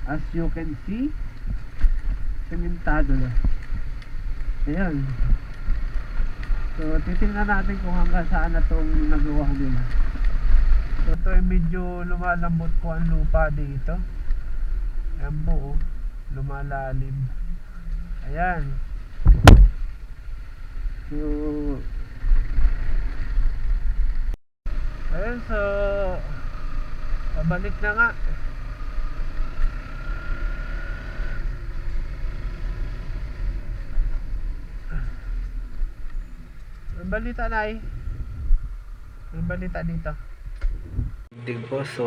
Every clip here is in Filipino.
As you can see, sementado na. Ayan. So titingnan natin kung hanggang saan na itong nagawa nila. So ito ay medyo lumalambot po ang lupa dito. Ayan po, lumalalim. Ayan. So ayan, so pabalik na nga. Ang balita na eh. Ang balita dito. Hindi po, so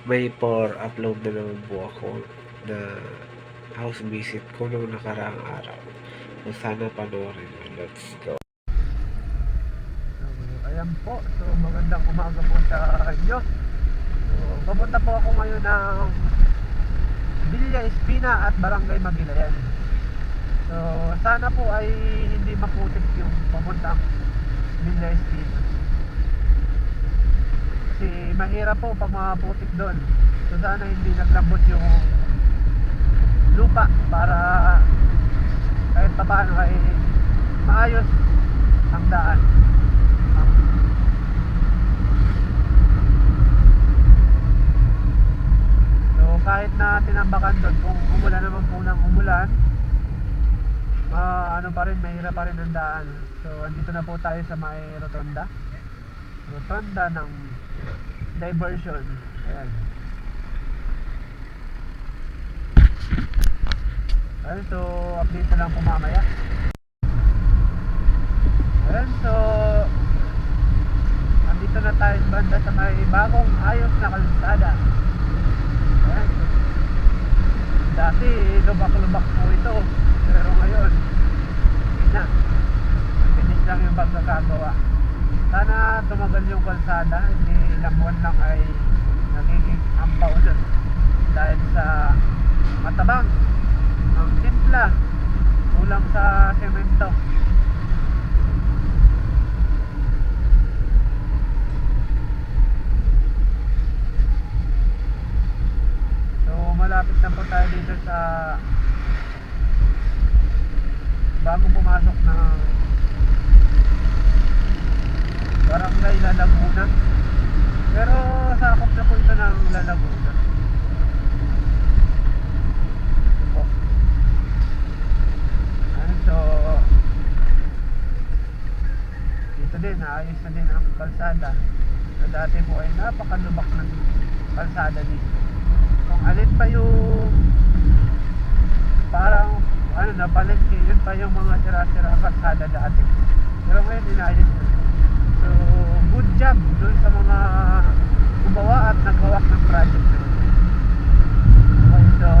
may for upload na naman po ako na house visit ko nung nakaraang araw. So sana panoorin mo. Let's go. So ayan po. So magandang umaga po sa inyo. So papunta po ako ngayon ng Villa Espina at Barangay Magilayan. So sana po ay hindi maputik yung papuntang Villa Espina. Kasi mahirap po pag maputik doon. So sana hindi naglambot yung lupa para kahit pa paano ay maayos ang daan. So kahit na tinambakan doon, kung umulan naman po ng umulan, ano pa rin, mahirap pa rin ang daan. So andito na po tayo sa may rotonda ng diversion. Ayan. Ayan, so update na lang po mamaya. Ayan, so andito na tayo sa banda sa may bagong ayos na kalsada. Ayan. Dati lubak-lubak po ito, pero ngayon na finish lang yung pagkakagawa. Sana tumagal yung kalsada, hindi ilang buwan lang ay nagiging ampaw na dahil sa matabang ang timpla, kulang sa semento. So malapit na po tayo dito sa bago pumasok ng Barangay Lalaguna. Pero sakop na po ito ng Lalaguna. So dito din, naayos na din ang kalsada. So dati po ay napakalubak ng kalsada dito. Kung alin pa yung parang na palengke, yun pa yung mga sira-sira kalsada dati. Pero ngayon inayos na. So good job doon sa mga gumawa at naghawak ng project. Okay, so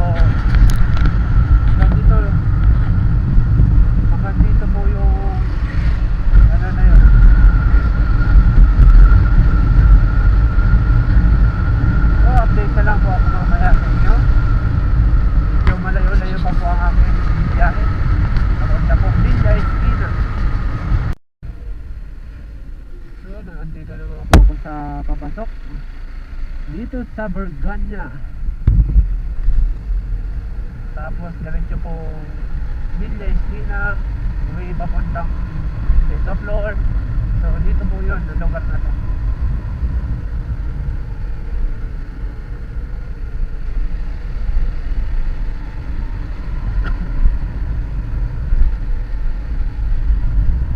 dito po yung ano na yun. So update na lang po ako mamaya sa inyo. Medyo malayo-layo pa po ang aking biyahe. Papunta po Villa Espina. So naandito naman po ako sa papasok dito sa Berganya. Tapos diretso po Villa Espina, may papuntang Beta Floor. So dito po yun, ang lugar na to.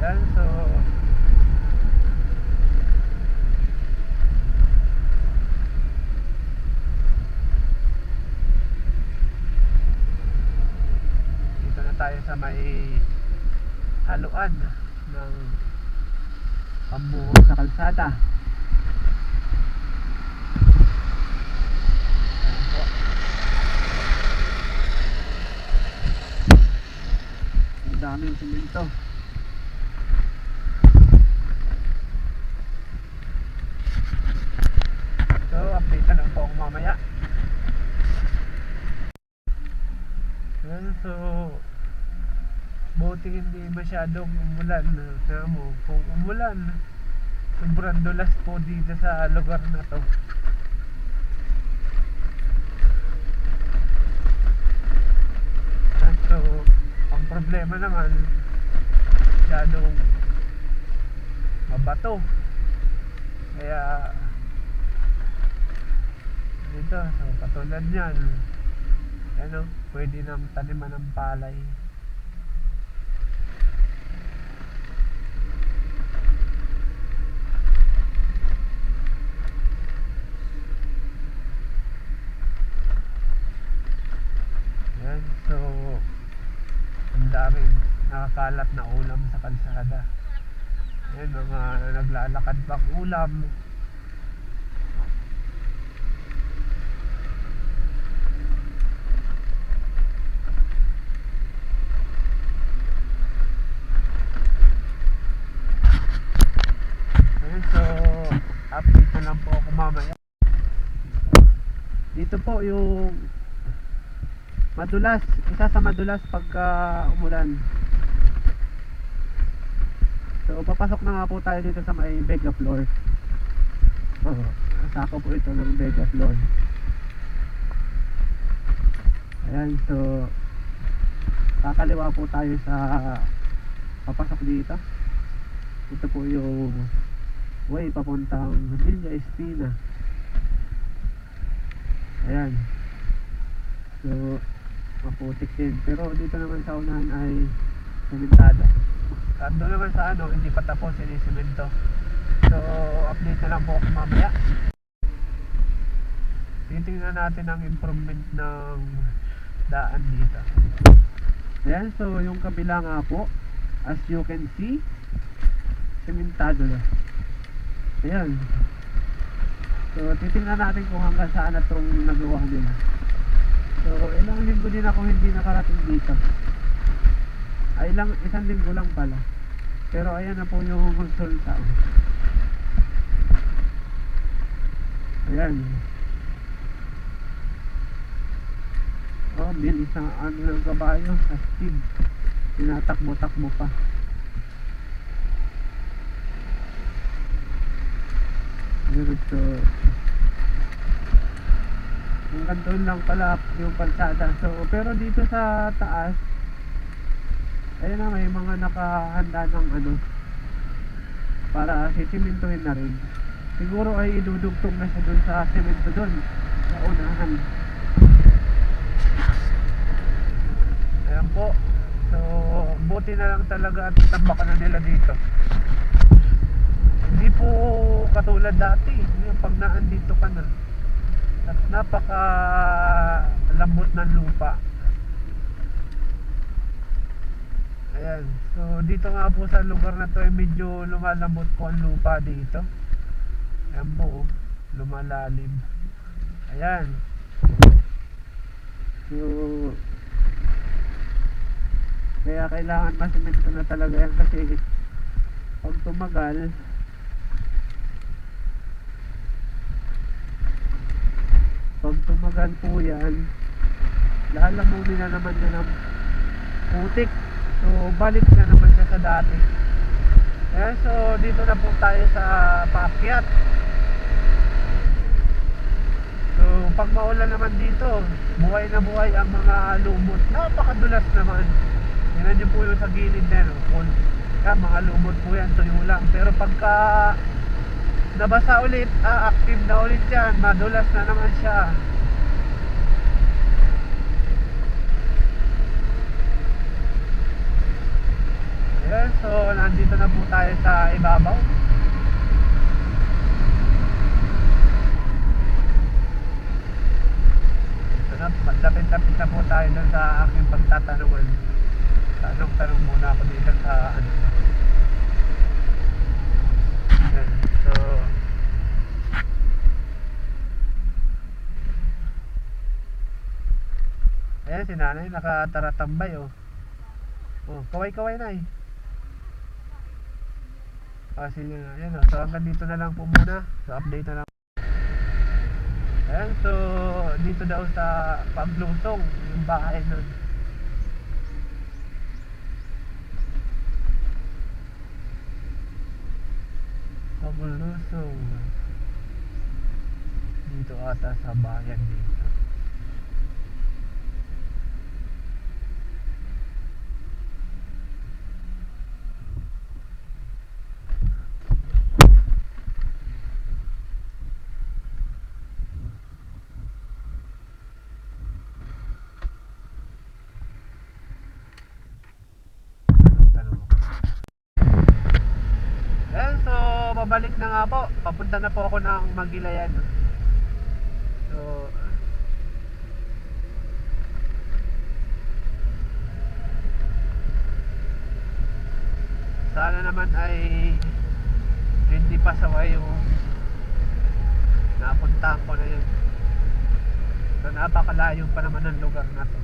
Yan, so tayo sa may haluan ng pambuo sa kalsada. Ang daming simento. So update na lang po ako mamaya. So buti hindi masyadong umulan. Mo, kung umulan, sobrang dulas po dito sa lugar na to. problema naman, masyadong mabato. Kaya dito, so katulad yan, ano, pwede nang taniman ng palay. Yan, so ang daming nakakalat na ulam sa kalsada. Yan, mga naglalakad pang ulam. Ayan, so update na lang po ako mamaya. Dito po yung madulas, isa sa madulas pagka umulan. So papasok na nga po tayo dito sa may Vega floor. Sako po ito ng Vega floor. Ayan, so kakaliwa po tayo sa papasok dito. Ito po yung way papuntang Villa Espina. Ayan, so maputik din, pero dito naman sa unahan ay sementado. At doon naman sa ano, hindi pa tapos, hindi semento. So update na lang po ako mamaya. Titingnan natin ang improvement ng daan dito. Ayan, so yung kabila nga po, as you can see, sementado na. Ayan, so titingnan natin kung hanggang saan na itong nagawa nila. So ilang linggo din ako hindi nakarating dito. Ay isang linggo lang pala. Pero ayan na po yung resulta. Ayan. Oh, bilis ng ano ng kabayo, astig. Tinatakbo-takbo pa. So hanggang doon lang pala yung kalsada. So pero dito sa taas, ayun na, may mga nakahanda ng ano para sisimentohin na rin. Siguro ay idudugtong na siya doon sa semento doon sa unahan. Ayan po. So buti na lang talaga at tambakan na nila dito. Hindi po katulad dati, yung pag naandito ka na at napaka lambot ng lupa. Ayan, so dito nga po sa lugar na to ay medyo lumalambot po ang lupa dito. Ayan po, lumalalim. Ayan. So kaya kailangan masemento na talaga yan, kasi pag tumagal po yan, lalamunin na naman yan ng putik. So balik na naman siya sa dati. Ayan, so dito na po tayo sa paakyat. So pag maulan naman dito, buhay na buhay ang mga lumot. Napakadulas naman. Yan nyo po yung sa gilid na no? Mga lumot po yan, tuyo lang. Pero pagka nabasa ulit, active na ulit yan, madulas na naman siya. Ayan, so nandito na po tayo sa ibabaw. Ito na, magdapit-dapit na po tayo dun sa aking pagtatanungan. Tanong muna ako dito sa ano. Ayan, so ayan si nanay nakataratambay oh. Oh, kaway-kaway na eh. Sige nga, ayan o. So hanggang dito na lang po muna. So update na lang. Ayan, so dito daw sa Paglusong, yung bahay nun. Paglusong. Dito ata sa bayan dito. pabalik na nga po. Papunta na po ako ng Magilayan. So, sana naman ay hindi pasawa yung napuntahan ko na yun. So, napakalayo pa naman ng lugar na to.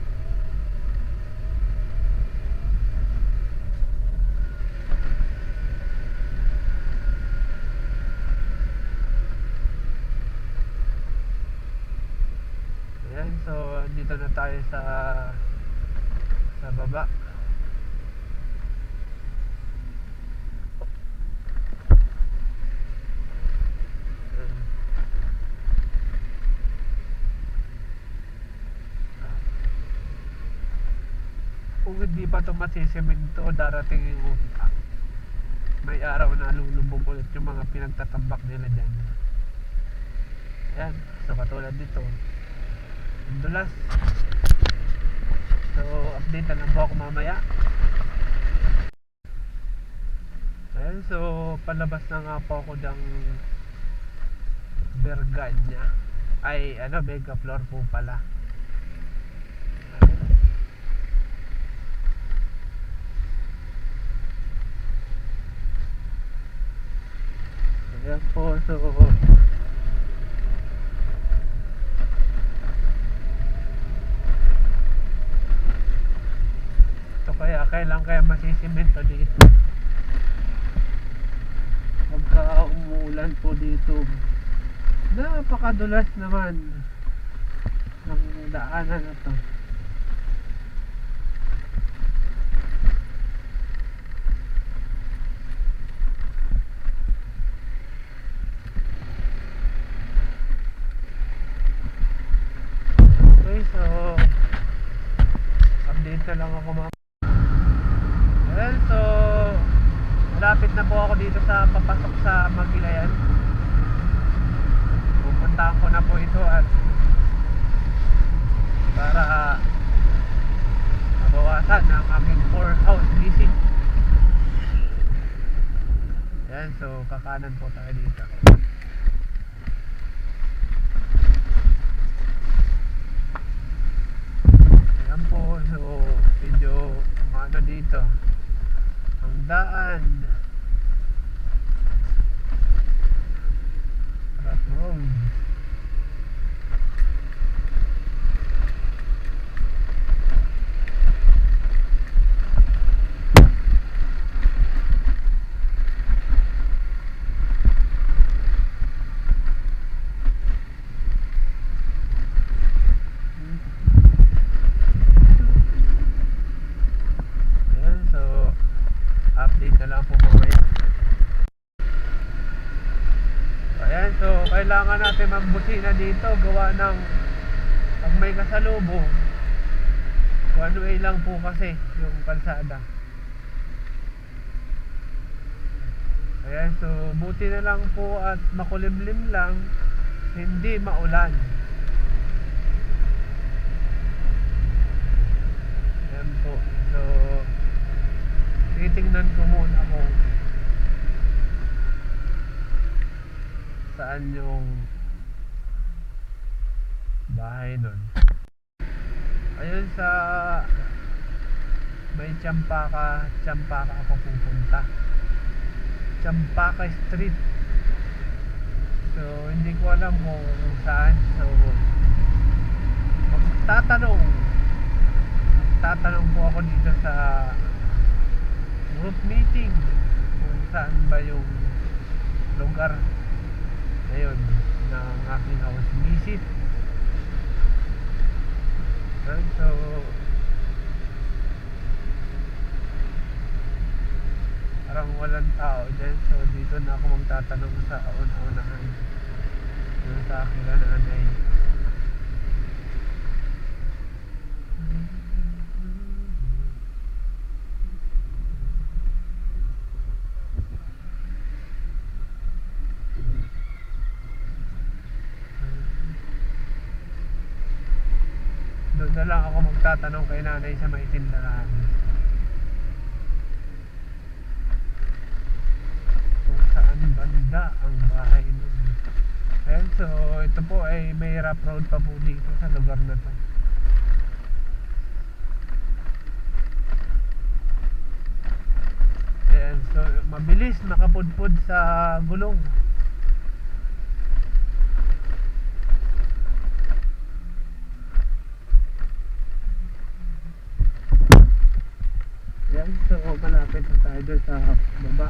Ayan, so dito na tayo sa baba. Kung hindi pa ito masisemento, darating yung may araw na lulubog ulit yung mga pinagtatambak nila dyan. Ayan, so katulad dito, ang dulas. So update na lang po ako mamaya. Ayan, so palabas na nga po ako ng Berganya. Ay ano, Mega Floor po pala. Ayan po, so kailan kaya masisimento dito pagka umuulan po dito. Napakadulas naman ng daanan na to. Okay, so update na lang ako mga. Well, so malapit na po ako dito sa papasok sa Magilayan. Pupuntahan ko na po ito at para mabawasan ang aking 4 house visit. Yan, so kakanan po tayo dito. Ayan po, so medyo ano dito ang daan rough road. Update na lang po mamaya. Ayan, so kailangan natin magbusina dito gawa ng pag may kasalubong, one way lang po kasi yung kalsada. Ayan, so buti na lang po at makulimlim lang, hindi maulan. Ayan po, so titingnan ko muna kung saan yung bahay nun. Ayun sa may Champaka ako pupunta. Champaka Street. So hindi ko alam kung saan. So magtatanong po ako dito sa group meeting kung saan ba yung lugar ngayon ng aking house visit. So parang walang tao dyan, so dito na ako magtatanong sa una-unahan yung sa aking nanay. Doon na lang ako magtatanong kay nanay sa may tindahan kung saan banda ganda ang bahay nun. Ayan, so ito po ay may rough road pa po dito sa lugar na to. Ayan, so mabilis makapudpud sa gulong. Ayan, so malapit na tayo doon sa baba.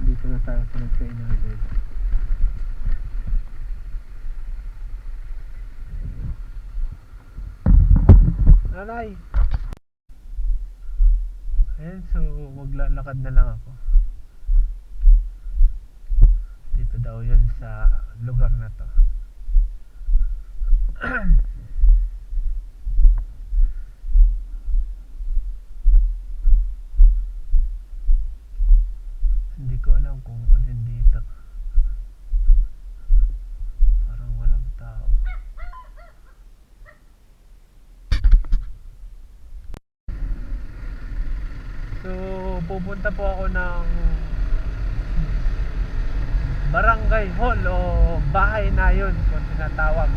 Dito na tayo sa nagkainan natin. Nanay! Ayan, so maglalakad na lang ako. Dito daw yan sa lugar na to. Hindi ko alam kung alin dito. Parang walang tao. So pupunta po ako ng barangay hall o bahay na yun kung tinatawag.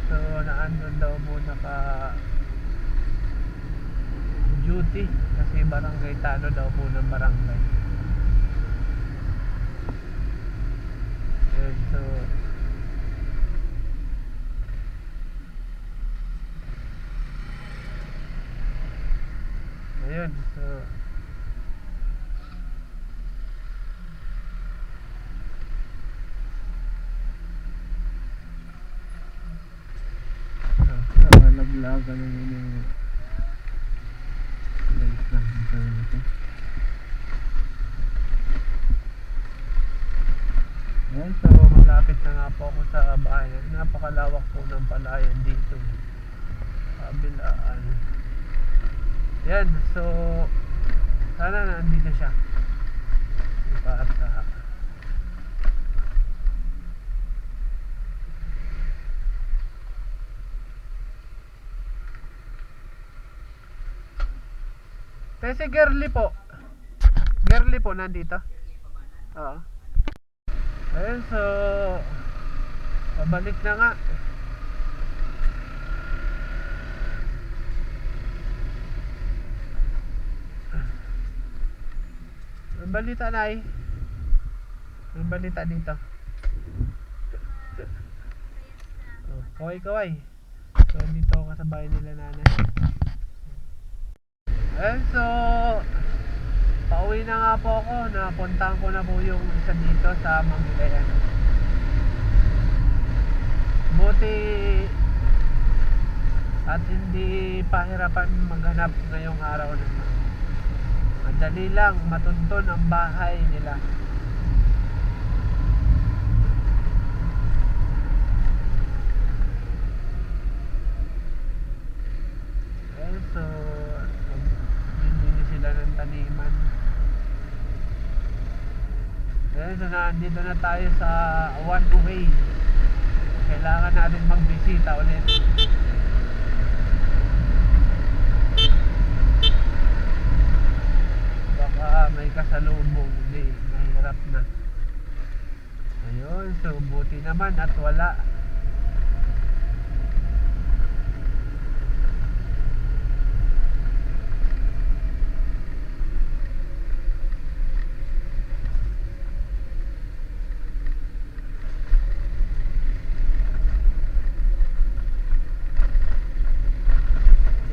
So naandun daw muna ka duty kasi barangay talo daw po ng barangay. And so ayun, so nalaglagan na yun yung place na dito. Ayan, so malapit na nga po ako sa bayan. Napakalawak po ng palayan dito, kabilaan. Yan, so sana nandito siya. Diba at kasi girly po nandito. Oo. Ayun, so pabalik na nga. Ang balita na ay ang balita dito. Kaway. So dito ako sa bahay nila nanay. Ayun, so pauwi na nga po ako. Napuntahan ko na po yung isa dito sa Mangilayan. Buti at hindi pahirapan maghanap ngayong araw na ito. Madali lang, matuntun ang bahay nila. Well, so hindi sila ng taniman. Well, so nandito na tayo sa one way. Kailangan natin magbisita ulit. May kasalubong, hindi, mahirap na. Ayun, so buti naman at wala.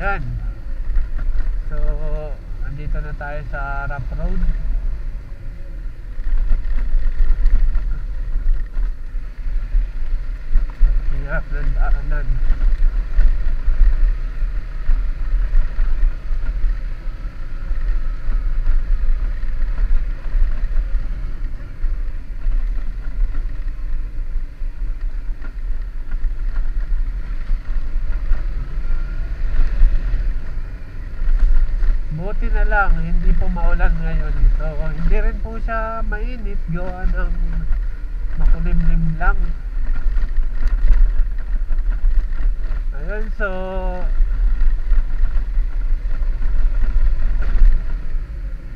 Yan. So andito na tayo sa rough road. Hirap ng daanan. buti na lang hindi po maulan ngayon, so hindi rin po siya mainit, gawa ng makulimlim lang. Ayun, so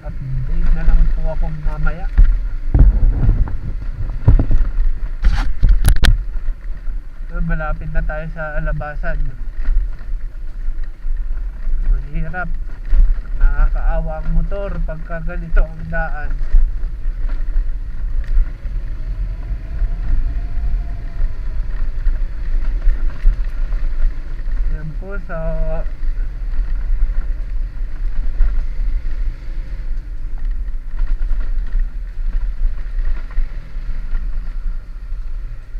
update na lang po ako mamaya. Malapit na tayo sa labasan. Mahirap, nakakaawa ang motor pagka ganito ang daan. Yan po, so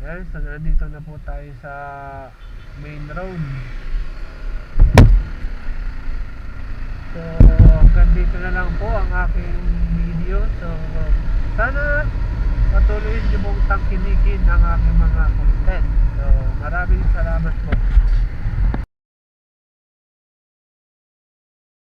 yan, so nandito na po tayo sa main road. So hanggang dito na lang po ang aking video. So sana patuloy niyo pong tangkilikin ang aking mga content. So maraming salamat po.